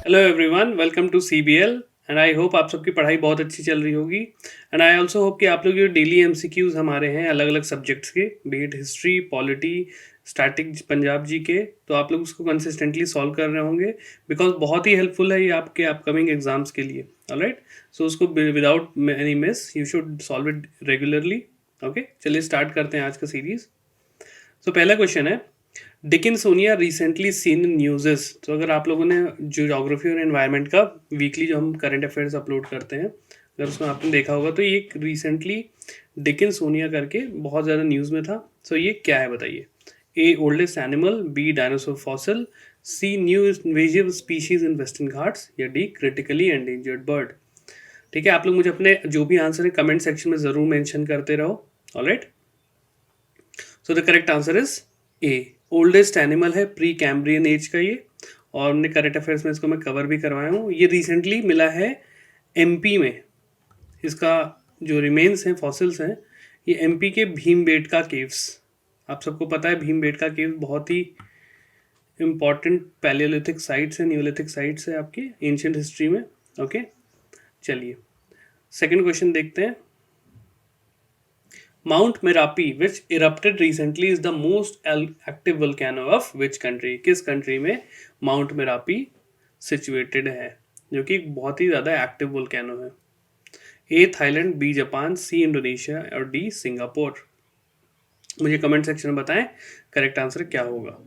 Hello everyone, welcome to CBL and I hope आप सबकी पढ़ाई बहुत अच्छी चल रही होगी। एंड आई आल्सो होप कि आप लोग जो डेली एमसीक्यूज हमारे हैं अलग अलग सब्जेक्ट्स के, be it history, polity, static, Punjab G K, तो आप लोग उसको कंसिस्टेंटली सॉल्व कर रहे होंगे बिकॉज बहुत ही हेल्पफुल है ये आपके अपकमिंग एग्जाम्स के लिए। ऑलराइट, सो उसको without any miss you should solve it regularly. Okay, चलिए स्टार्ट करते हैं आज का सीरीज। सो पहला क्वेश्चन है, Dickens Sonia recently seen in न्यूज़ेस। तो अगर आप लोगों ने जो जोग्राफी और एनवायरनमेंट का वीकली जो हम करंट अफेयर्स अपलोड करते हैं, अगर उसमें आपने देखा होगा तो ये एक रिसेंटली डिकिन सोनिया करके बहुत ज़्यादा न्यूज़ में था। सो ये क्या है बताइए? A oldest animal, B dinosaur fossil, C new invasive species in western Ghats, या डी क्रिटिकली एंडेंजर्ड बर्ड। ठीक है, आप लोग मुझे अपने जो भी आंसर है कमेंट सेक्शन में ज़रूर मेंशन करते रहो। Alright, so the correct answer is A, oldest animal है, प्री कैम्ब्रियन एज का ये। और हमने करंट अफेयर्स में इसको मैं कवर भी करवाया हूँ। ये रिसेंटली मिला है एमपी में। इसका जो रिमेन्स हैं, फॉसिल्स हैं, ये एमपी के भीमबेटका केव्स। आप सबको पता है भीमबेटका केव्स बहुत ही इम्पॉर्टेंट पैलियोलिथिक साइट्स है, न्यूलिथिक साइट्स है आपकी एंशियंट हिस्ट्री में। ओके, चलिए सेकंड क्वेश्चन देखते हैं। Mount Merapi, which erupted recently, is the most active volcano of which country? किस कंट्री में माउंट मेरापी सिचुएटेड है, जो कि एक बहुत ही ज़्यादा एक्टिव वोल्केनो है? A Thailand, B Japan, C Indonesia और डी सिंगापुर। मुझे कमेंट सेक्शन में बताएं करेक्ट आंसर क्या होगा।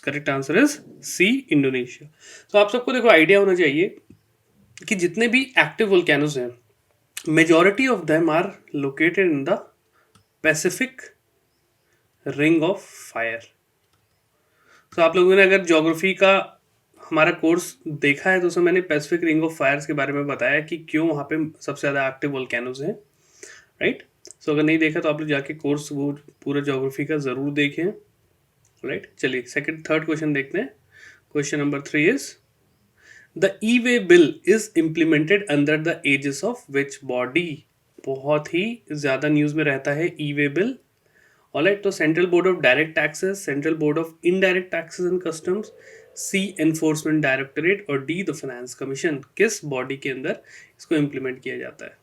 Correct answer is C, Indonesia. तो आप सबको देखो आइडिया होना चाहिए कि जितने भी एक्टिव वोल्केनोज हैं, majority of them are located in the Pacific Ring of Fire। तो आप लोगों ने अगर ज्योग्राफी का हमारा कोर्स देखा है तो उसमें मैंने पैसिफिक रिंग ऑफ फायर्स के बारे में बताया कि क्यों वहाँ पे सबसे ज़्यादा एक्टिव वोल्केनोज हैं। राइट, सो अगर नहीं देखा तो आप लोग जाके कोर्स वो पूरा ज्योग्राफी का ज़रूर देखें। राइट, चलिए सेकंड थर्ड क्वेश्चन देखते हैं। Question number 3 is, the e way bill is implemented under the aegis of which body. बहुत ही ज़्यादा न्यूज़ में रहता है ई वे बिल। ऑलराइट, तो central board of direct taxes, central board of indirect taxes and customs, C enforcement directorate और D the finance commission. किस body के अंदर इसको इम्प्लीमेंट किया जाता है?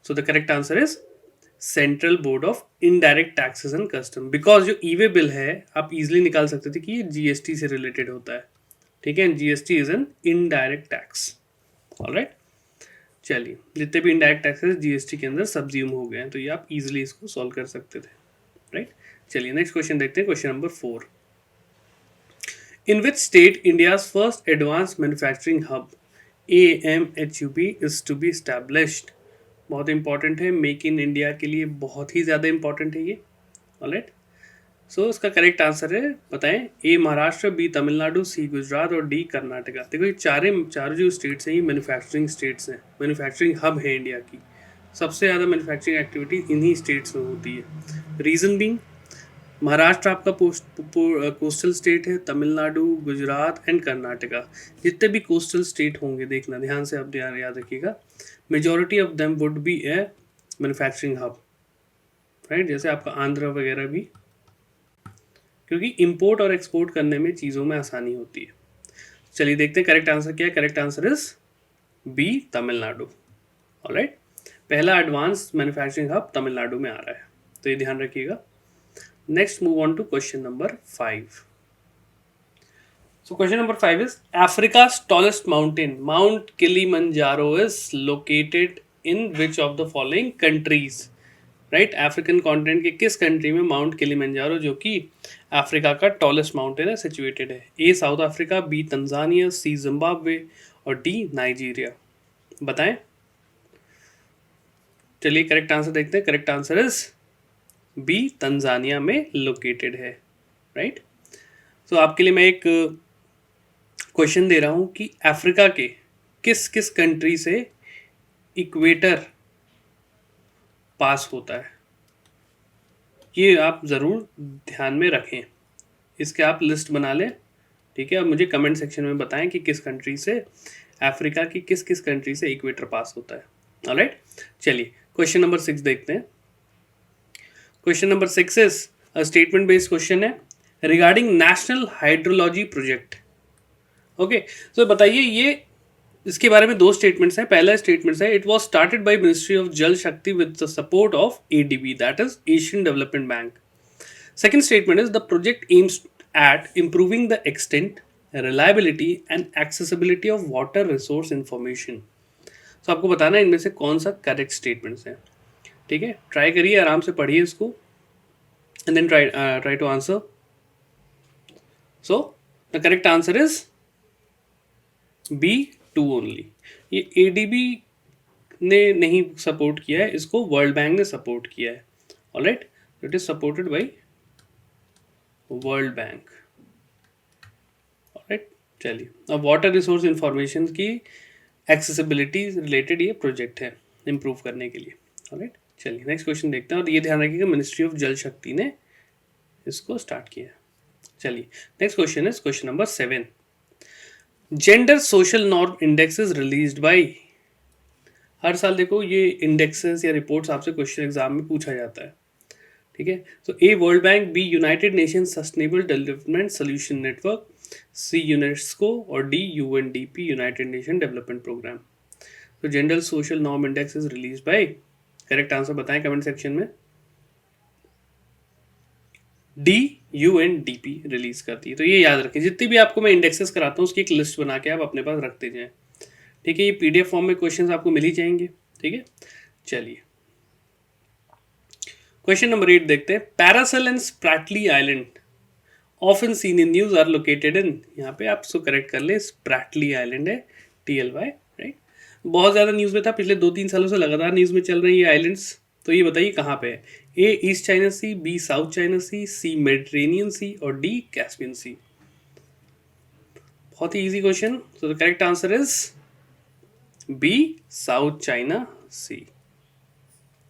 So the correct answer is central board of indirect taxes and custom. Because जो ई way bill है आप इजिली निकाल सकते थे कि ये जीएसटी से रिलेटेड होता है। ठीक है, GST is an indirect tax. Alright, चलिए जितने भी इनडायरेक्ट टैक्सेस जीएसटी के अंदर सब्ज्यूम हो गए हैं, तो ये आप इजिली इसको सॉल्व कर सकते थे। राइट, चलिए नेक्स्ट क्वेश्चन देखते हैं। Question number 4, in which state India's first advance manufacturing hub AMHUB is to be established. बहुत इंपॉर्टेंट है, मेक इन इंडिया के लिए बहुत ही ज़्यादा इंपॉर्टेंट है ये। ऑलराइट, सो इसका करेक्ट आंसर है, बताएं। ए महाराष्ट्र, बी तमिलनाडु, सी गुजरात और डी कर्नाटका। देखो ये चारों जो स्टेट्स हैं ये मैन्युफैक्चरिंग स्टेट्स हैं, मैन्युफैक्चरिंग हब है इंडिया की। सबसे ज़्यादा मैन्युफैक्चरिंग एक्टिविटी इन्हीं स्टेट्स में होती है। रीज़न बीइंग, महाराष्ट्र आपका कोस्टल स्टेट है, तमिलनाडु, गुजरात एंड कर्नाटका, जितने भी कोस्टल स्टेट होंगे, देखना ध्यान से, आप याद रखिएगा, majority of them would be A manufacturing hub. Right, जैसे आपका आंध्र वगैरह भी, क्योंकि इंपोर्ट और एक्सपोर्ट करने में चीज़ों में आसानी होती है। चलिए देखते हैं करेक्ट आंसर क्या है। Correct answer is B, Tamil Nadu. Alright, पहला एडवांस मैन्युफैक्चरिंग हब तमिलनाडु में आ रहा है, तो ये ध्यान रखिएगा। Next, move on to question number 5. So question number 5 is, Africa's tallest mountain, Mount Kilimanjaro, is located in which of the following countries? Right, African continent के किस कंट्री में माउंट किलिमंजारो, जो कि अफ्रीका का टॉलेस्ट माउंटेन है, situated है? A South Africa, B Tanzania, C Zimbabwe और D Nigeria. बताएं। चलिए करेक्ट आंसर देखते हैं। Correct answer is B, Tanzania में लोकेटेड है। राइट, तो आपके लिए मैं एक क्वेश्चन दे रहा हूं कि अफ्रीका के किस किस कंट्री से इक्वेटर पास होता है, ये आप ज़रूर ध्यान में रखें। इसके आप लिस्ट बना लें। ठीक है, अब मुझे कमेंट सेक्शन में बताएं कि किस कंट्री से, अफ्रीका की किस किस कंट्री से इक्वेटर पास होता है। ऑलराइट, चलिए क्वेश्चन नंबर 6 देखते हैं। Question number 6 is a statement based question है, regarding National Hydrology Project. Okay, तो बताइए ये इसके बारे में दो स्टेटमेंट्स हैं. पहला स्टेटमेंट है, it was started by ministry of जल शक्ति with the support of ADB, that is Asian development bank. Second statement is the project aims at improving the extent, reliability and accessibility of water resource information. So आपको बताना है इनमें से कौन सा correct statements हैं. ठीक है, ट्राई करिए, आराम से पढ़िए इसको and then try to answer. So the correct answer is B, 2 only. ये एडीबी ने नहीं सपोर्ट किया है, इसको वर्ल्ड बैंक ने सपोर्ट किया है. Alright, it is supported by world bank. Alright, चलिए अब वाटर रिसोर्स इंफॉर्मेशन की एक्सेसिबिलिटी रिलेटेड ये प्रोजेक्ट है इम्प्रूव करने के लिए. ऑलराइट, चलिए नेक्स्ट क्वेश्चन देखते हैं. और ये ध्यान रखिएगा मिनिस्ट्री ऑफ जल शक्ति ने इसको स्टार्ट किया. चलिए next question is question number 7. Gender social norm index is released by. हर साल देखो ये इंडेक्सेस या रिपोर्ट्स आपसे क्वेश्चन एग्जाम में पूछा जाता है. ठीक है, तो A World Bank, B United Nations Sustainable Development Solution Network, C UNESCO और D UNDP United Nation Development Programme. तो gender social norm index is release by. Correct answer बताएं कमेंट सेक्शन में. डी यूएनडीपी रिलीज करती है. तो ये याद रखें, जितनी भी आपको मैं इंडेक्सेस कराता हूँ उसकी एक लिस्ट बना के आप अपने पास रखते जाएं. ठीक है, ये पीडीएफ फॉर्म में क्वेश्चंस आपको मिल ही जाएंगे. ठीक है, चलिए क्वेश्चन नंबर 8 देखते हैं. Paracel and Spratly island often seen in news are located in. यहाँ पे आप इसको करेक्ट कर ले, स्प्रैटली आइलैंड है, TLY, राइट. बहुत ज़्यादा न्यूज़ में था, पिछले 2-3 सालों से लगातार न्यूज़ में चल रही है आइलैंड्स. तो ये बताइए कहाँ पे है. A East China Sea, B South China Sea, C Mediterranean Sea और डी कैस्पियन सी. बहुत ही easy question. So the correct answer is B, South China Sea.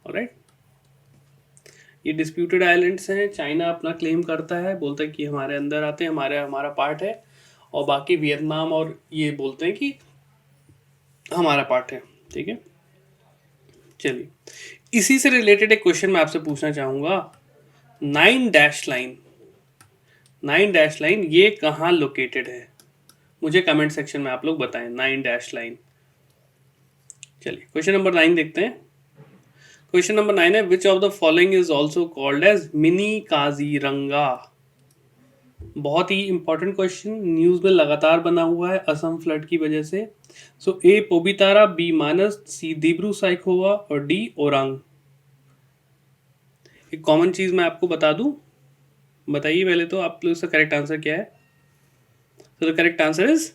Alright, ये डिस्प्यूटेड आइलैंड्स हैं. चाइना अपना क्लेम करता है, बोलता है कि हमारे अंदर आते हैं, हमारा पार्ट है, और बाकी वियतनाम और ये बोलते हैं कि हमारा पार्ट है. ठीक है, चलिए इसी से रिलेटेड एक क्वेश्चन मैं आपसे पूछना चाहूँगा. 9 डैश लाइन ये कहाँ लोकेटेड है? मुझे कमेंट सेक्शन में आप लोग बताएं. 9 डैश लाइन. चलिए क्वेश्चन नंबर 9 देखते हैं. क्वेश्चन नंबर 9 है, which of the following is also called as mini Kaziranga. बहुत ही इंपॉर्टेंट क्वेश्चन, न्यूज में लगातार बना हुआ है असम फ्लड की वजह से. सो ए पोबितारा, बी मानस, सी दिब्रू साइखोवा और डी ओरांग. एक कॉमन चीज मैं आपको बता दूं, बताइए पहले तो आप लोग इसका करेक्ट आंसर क्या है. So the correct answer is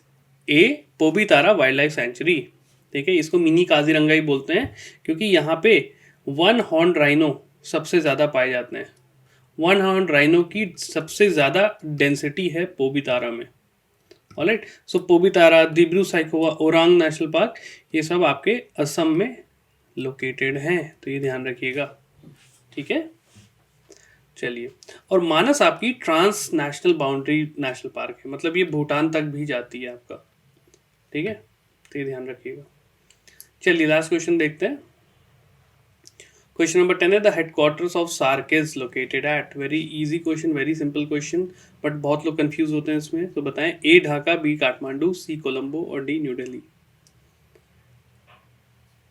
A Pobitora wildlife sanctuary. ठीक है, इसको मिनी काजीरंगा ही बोलते हैं क्योंकि यहाँ पे 1 हॉर्न राइनो सबसे ज़्यादा पाए जाते हैं. 1 हॉर्न राइनो की सबसे ज़्यादा डेंसिटी है पोबितारा में. ऑलराइट, सो पोबितारा, दिब्रू साइखोवा, ओरांग नेशनल पार्क, ये सब आपके असम में लोकेटेड हैं. तो ये ध्यान रखिएगा. ठीक है, चलिए. और मानस आपकी transnational boundary national park है, मतलब ये भूटान तक भी जाती है आपका. ठीक है, तो ये ध्यान रखिएगा. चलिए लास्ट क्वेश्चन देखते हैं. क्वेश्चन नंबर 10 है, the headquarters of SAARC is located at. Very easy question, very simple question, but बहुत लोग कंफ्यूज होते हैं इसमें. तो बताएं, A Dhaka, B Kathmandu, C Colombo और D New Delhi.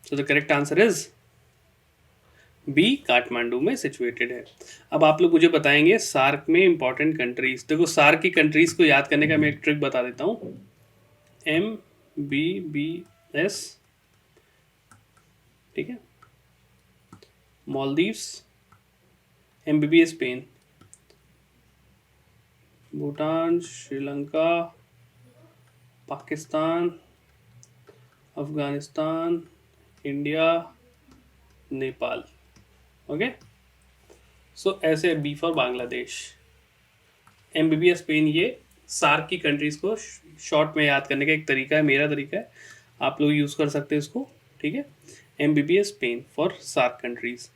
So the correct answer is B, Kathmandu में सिचुएटेड है. अब आप लोग मुझे बताएंगे सार्क में इंपॉर्टेंट कंट्रीज. देखो सार्क की कंट्रीज को याद करने का मैं एक ट्रिक बता देता हूँ. MBBS, ठीक है, Maldives, MBBS Spain, Bhutan, Sri Lanka, Pakistan, Afghanistan, India, Nepal. Okay, so ऐसे B for Bangladesh. MBBS Spain, ये सार्क की कंट्रीज को शॉर्ट में याद करने का एक तरीका है, मेरा तरीका है, आप लोग यूज़ कर सकते हैं इसको. ठीक है, MBBS Spain for SAARC countries,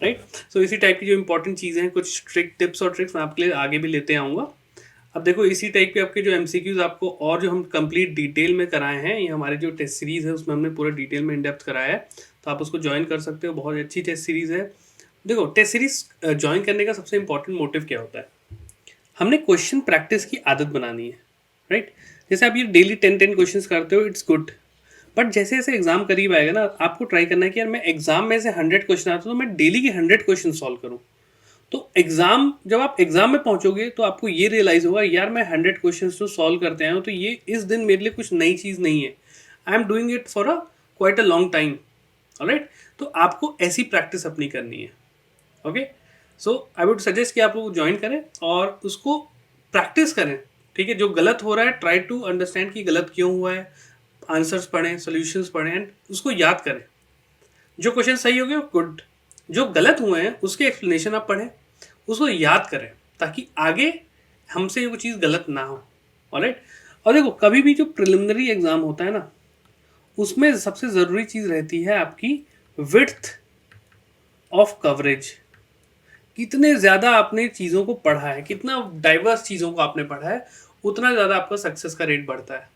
right. So इसी टाइप की जो इंपॉर्टेंट चीज़ें हैं, कुछ टिप्स और ट्रिक्स मैं आपके लिए आगे भी लेते आऊँगा. अब देखो इसी टाइप के आपके जो MCQs आपको और जो हम कंप्लीट डिटेल में कराए हैं, ये हमारे जो टेस्ट सीरीज़ है उसमें हमने पूरा डिटेल में इन डेप्थ कराया है, तो आप उसको ज्वाइन कर सकते हो. बहुत अच्छी टेस्ट सीरीज़ है. देखो टेस्ट सीरीज ज्वाइन करने का सबसे इंपॉर्टेंट मोटिव क्या होता है, हमने क्वेश्चन प्रैक्टिस की आदत बनानी है, राइट. जैसे आप ये डेली 10 क्वेश्चंस करते हो, इट्स गुड, बट जैसे जैसे एग्जाम करीब आएगा ना, आपको ट्राई करना है कि यार मैं एग्जाम में से 100 क्वेश्चन आता तो मैं डेली के 100 क्वेश्चन सॉल्व करूँ। तो एग्जाम, जब आप एग्जाम में पहुंचोगे तो आपको ये रियलाइज होगा यार मैं 100 क्वेश्चन तो सॉल्व करते आया हूँ, तो ये इस दिन मेरे लिए कुछ नई चीज़ नहीं है, I am doing it for a quite a long time. Alright, तो आपको ऐसी प्रैक्टिस अपनी करनी है। Okay, so I would suggest कि आप लोग ज्वाइन करें और उसको प्रैक्टिस करें। ठीक है, जो गलत हो रहा है ट्राई टू अंडरस्टैंड कि गलत क्यों हुआ है, आंसर्स पढ़ें, सोल्यूशंस पढ़ें एंड उसको याद करें। जो क्वेश्चन सही हो गए गुड, जो गलत हुए हैं उसके एक्सप्लेनेशन आप पढ़ें, उसको याद करें, ताकि आगे हमसे वो चीज़ गलत ना हो। ऑलराइट, और देखो कभी भी जो प्रिलिमिनरी एग्ज़ाम होता है ना, उसमें सबसे ज़रूरी चीज़ रहती है आपकी विड्थ ऑफ कवरेज। कितने ज़्यादा आपने चीज़ों को पढ़ा है, कितना डाइवर्स चीज़ों को आपने पढ़ा है, उतना ज़्यादा आपका सक्सेस का रेट बढ़ता है।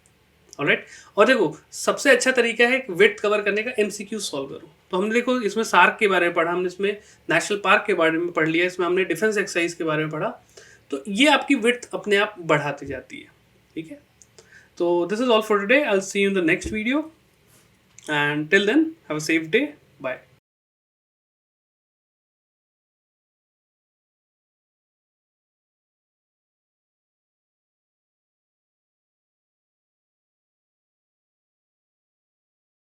ऑलराइट, और देखो सबसे अच्छा तरीका है विड्थ कवर करने का, एमसीक्यू सॉल्व करो। तो हमने देखो इसमें सार्क के बारे में पढ़ा, हमने इसमें नेशनल पार्क के बारे में पढ़ लिया, इसमें हमने डिफेंस एक्सरसाइज के बारे में पढ़ा, तो ये आपकी विड्थ अपने आप बढ़ाती जाती है। ठीक है, तो this is all for today, I will see you in the next video and till then have a safe day, bye.